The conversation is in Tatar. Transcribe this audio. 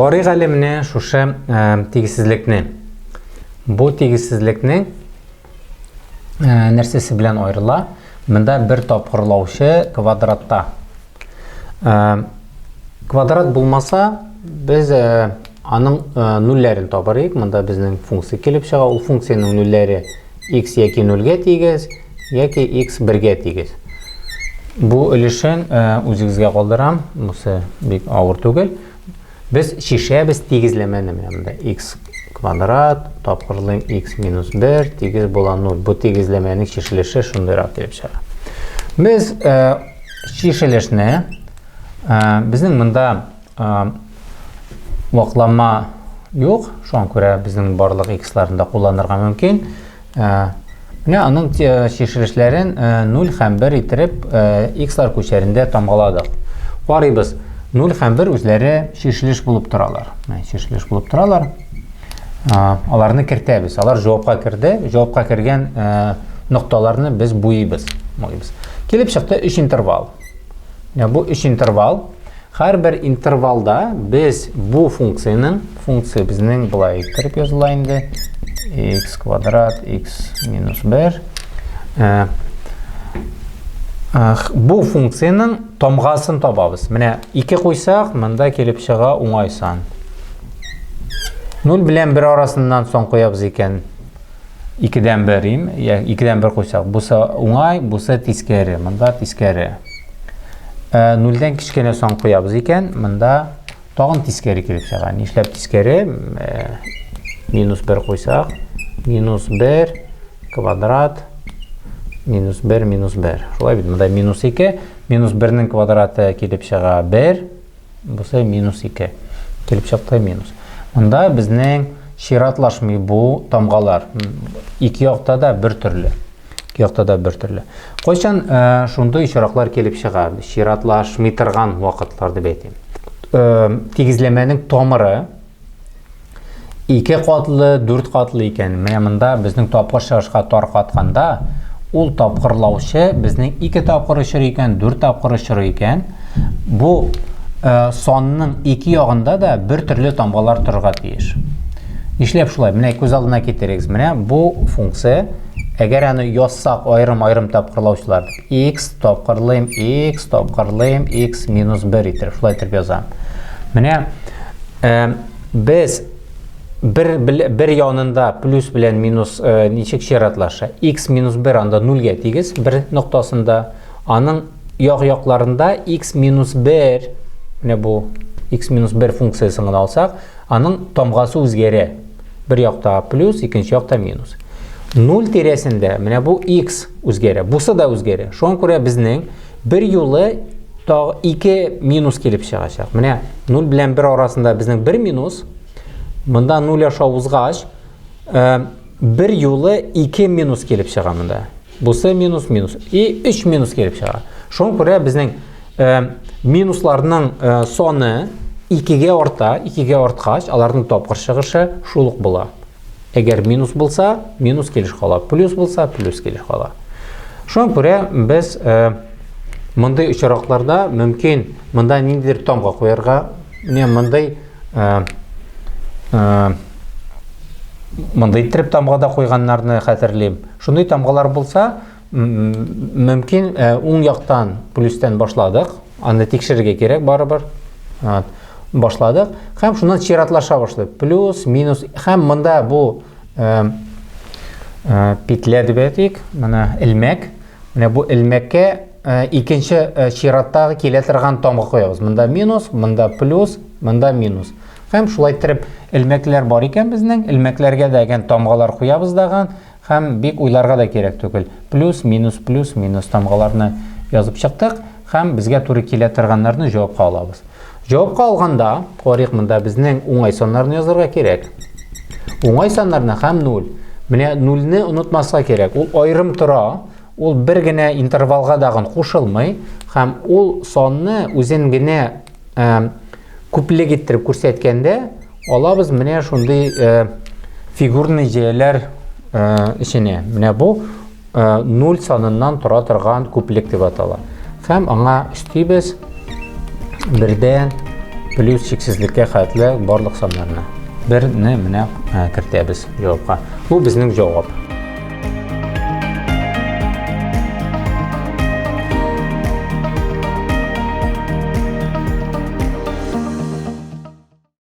Карыйк әле менә шушы тигезсезлекне. Бу тигезсезлекнең нәрсәсе белән аерыла? Монда бер тапкырлаучы квадратта. Квадрат булмаса, без аның нулләрен табарыйк. Монда безнең функция килеп чыга. Ул функциянең нулләре x яки 0-га тигез, яки x 1-га тигез. Бу өлешен үзегезгә калдырам. Бусы бик авыр түгел. Biz şişəbiz tигезләмәне менә x квадрат тапкырлыйм x минус 1 тигез була 0. Бу тигезләмәнең шишелеше шундыйрак килеп чыга. Без шишелешне безнең монда ваклама юк. Шуңа күрә безнең барлык x-ларында кулланырга мөмкин. Менә аның шишелешләрен 0 һәм 1 итеп x-лар күчәрендә тамгаладык. Карыйбыз. 0 һәм 1 үзләре шишелеш булып торалар. Шишелеш булып торалар. Аларны кертәбез. Алар җавапка керде. Җавапка кергән нокталарны без буйбыз. Килеп чыкты 3 интервал. Бу 3 интервал. Һәрбер интервалда без бу функция безнең булай итеп языла инде. X квадрат x минус 1. Бу функциянең тамгасын табабыз. Менә 2 куйсак, монда килеп чыга уңай сан. 0 белән 1 арасыннан соң куябыз икән. 2дән 1 2дән 1 куйсак, бусы уңай, бусы тискәре. Монда тискәре. 0дән кичкенә соң куябыз икән, монда тагын тискәре килеп чыга. Нишләп тискәре? Минус 1 куйсак, минус 1 квадрат минус 1 минус 1. Шулай бит, монда минус 2, минус 1-нең квадраты килеп чыга 1, бусы минус 2. Килеп чыкты минус. Монда безнең ширатлашмый бу тамгалар. Ике якта да бер төрле. Ике якта да бер төрле. Кайчан шундый очраклар килеп чыга? Ширатлашмый торган вакытларда бәйтим. Тигезләмәнең тамыры 2 катлы, 4 катлы икән. Менә монда безнең тапкыр чыгышка таркатканда ул тапкырлаучы безнең 2 тапкыр очрый икән, 4 тапкыр очрый икән. Бу сонның 2 ягында да бер төрле тамгалар торырга тиеш. Нишләп шулай? Менә күз алдына китерегез. Менә бу функция, әгәр аны язсак аерым-аерым тапкырлаучылар x тапкырлыйм x минус 1 итеп шулай итеп язам. Менә без bir янында плюс белән минус ничек ширатлаша? X минус 1 анда 0-га тигез, бер ноктасында, аның як-якларында x минус 1, менә бу x минус 1 функциясын алсак, аның тамгасы үзгәрә. Бер якта плюс, икенче якта минус. 0 тирәсендә менә бу x үзгәрә, бусы да үзгәрә. Шуңа күрә безнең бер юлы 2 минус килеп чыгачак. Менә 0 белән 1 арасында безнең 1 минус, монда 0 аша узгач, бер юлы 2 минус килеп чыга монда. Бусы минус и 3 минус килеп чыга. Шуңа күрә безнең минусларның соны 2-ге арта, 2-ге арткач, аларның тапкыр чыгышы шулык була. Әгәр минус булса, минус килеш кала, плюс булса, плюс килеш кала. Шуңа күрә без мондай очракларда мөмкин монда ниндидер тамга куярга, менә мондай мондай итеп тамгада куйганнарны хәтерлим. Шундый тамгалар булса, мөмкин уң яктан плюстан башладык. Аны тикшерергә кирәк барыбер. Башладык. Һәм шуннан ширатлаша башлады. Плюс, минус. Һәм монда бу петля дип әйтик. Менә илмәк. Менә бу илмәккә икенче шираттагы килә торган тамга куябыз. Монда минус, монда плюс, монда минус. Һәм шулай итеп илмәкләр бар икән безнең. Илмәкләргә дәгән тамгалар куябыз даган. Һәм бик уйларга да кирәк түгел. Плюс, минус тамгаларны язып чыктык. Һәм безгә туры килә торганнарны җавапка алабыз. Җавапка алганда, карыйк монда безнең уңай саннарны язырга кирәк. Уңай саннарны һәм 0. Менә 0-не онытмаска кирәк. Ул аерым тора. Ул бер генә интервалга дагын кушылмый. Һәм ул санны үзен генә күплек итеп күрсәткәндә, алабыз менә шундый фигурный җәяләр иченә. Менә бу 0 саныннан тора торган күплек дип атала. Һәм аңа өстибез 1дән Plus cheksizlikka xatli barliq sonlarni. Birni mana kiritamiz javobga. Bu bizning javob.